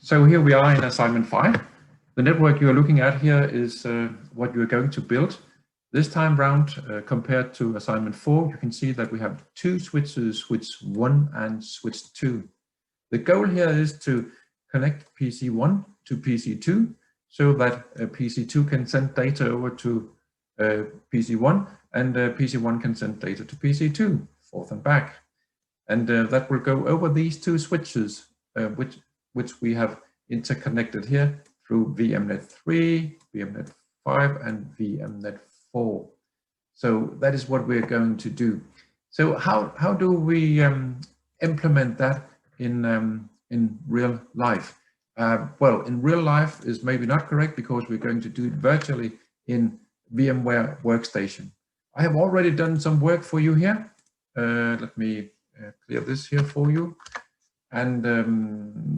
So here we are in assignment 5. The network you are looking at here is what you are going to build. This time round, compared to assignment 4, you can see that we have two switches, switch 1 and switch 2. The goal here is to connect PC1 to PC2 so that PC2 can send data over to PC1 and PC1 can send data to PC2, forth and back. And that will go over these two switches, which we have interconnected here through VMnet3, VMnet5, and VMnet4. So that is what we're going to do. So how do we implement that in real life? Well, in real life is maybe not correct because we're going to do it virtually in VMware Workstation. I have already done some work for you here. Let me clear this here for you. And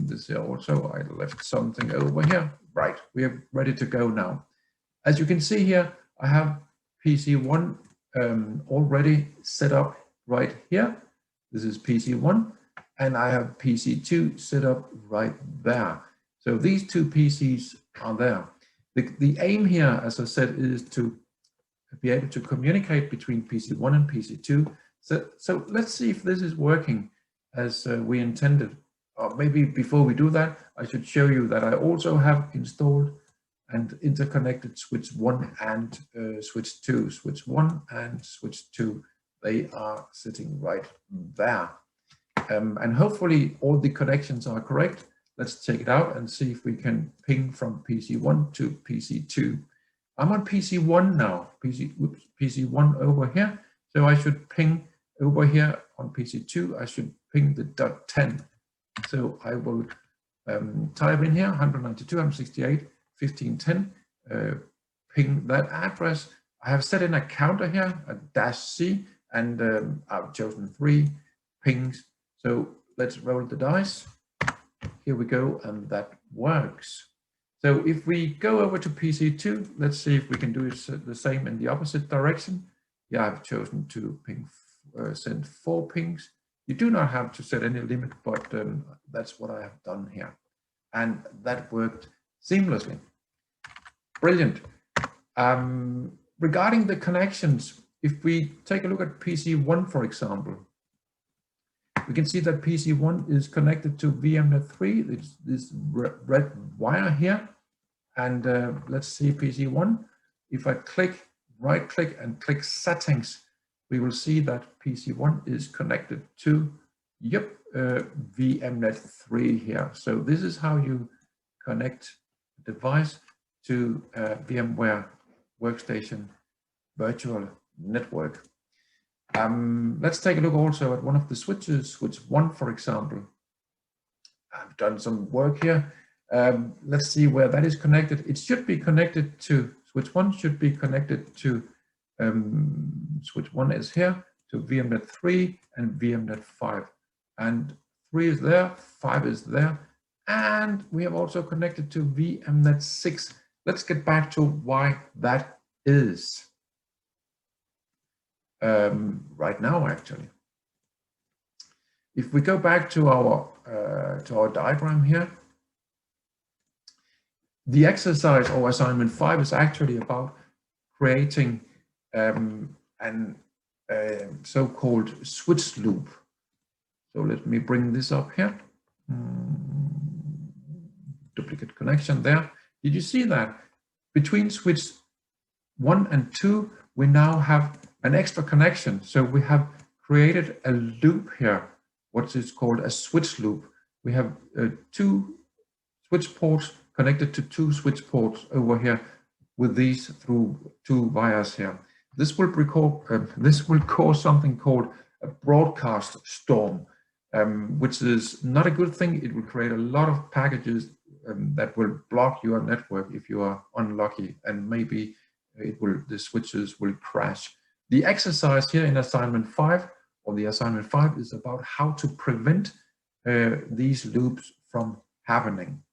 this here also, I left something over here. Right, we are ready to go now. As you can see here, I have PC1 already set up right here. This is PC1, and I have PC2 set up right there. So these two PCs are there. The aim here, as I said, is to be able to communicate between PC1 and PC2. So let's see if this is working as we intended. Or maybe before we do that, I should show you that I also have installed and interconnected switch 1 and switch 2. Switch 1 and switch 2, they are sitting right there. And hopefully all the connections are correct. Let's check it out and see if we can ping from PC1 to PC2. I'm on PC1 now, PC1 over here. So I should ping over here on PC2, I should ping the .10. So I will type in here 192.168.15.10, ping that address. I have set in a counter here, a -C, and I've chosen 3 pings. So let's roll the dice. Here we go, and that works. So if we go over to PC2, let's see if we can do it the same in the opposite direction. Yeah, I've chosen to ping, send 4 pings. You do not have to set any limit, but that's what I have done here. And that worked seamlessly. Brilliant. Regarding the connections, if we take a look at PC1, for example, we can see that PC1 is connected to VMnet3, this red wire here. And let's see PC1. If I click, right click and click settings, we will see that PC1 is connected to, VMnet3 here. So this is how you connect a device to VMware Workstation Virtual Network. Let's take a look also at one of the switches, switch 1, for example. I've done some work here. Let's see where that is connected. It should be connected to, switch 1 should be connected to switch 1 is here to VMnet3 and VMnet5, and 3 is there, 5 is there, and we have also connected to VMnet6. Let's get back to why that is right now. Actually, if we go back to our diagram here, the exercise or assignment 5 is actually about creating an so-called switch loop. So let me bring this up here. Duplicate connection there. Did you see that? Between switch 1 and 2, we now have an extra connection. So we have created a loop here, what is called a switch loop. We have 2 switch ports connected to 2 switch ports over here with these through 2 wires here. This will cause something called a broadcast storm, which is not a good thing. It will create a lot of packages that will block your network if you are unlucky, and maybe the switches will crash. The exercise here in assignment 5, or the assignment 5, is about how to prevent these loops from happening.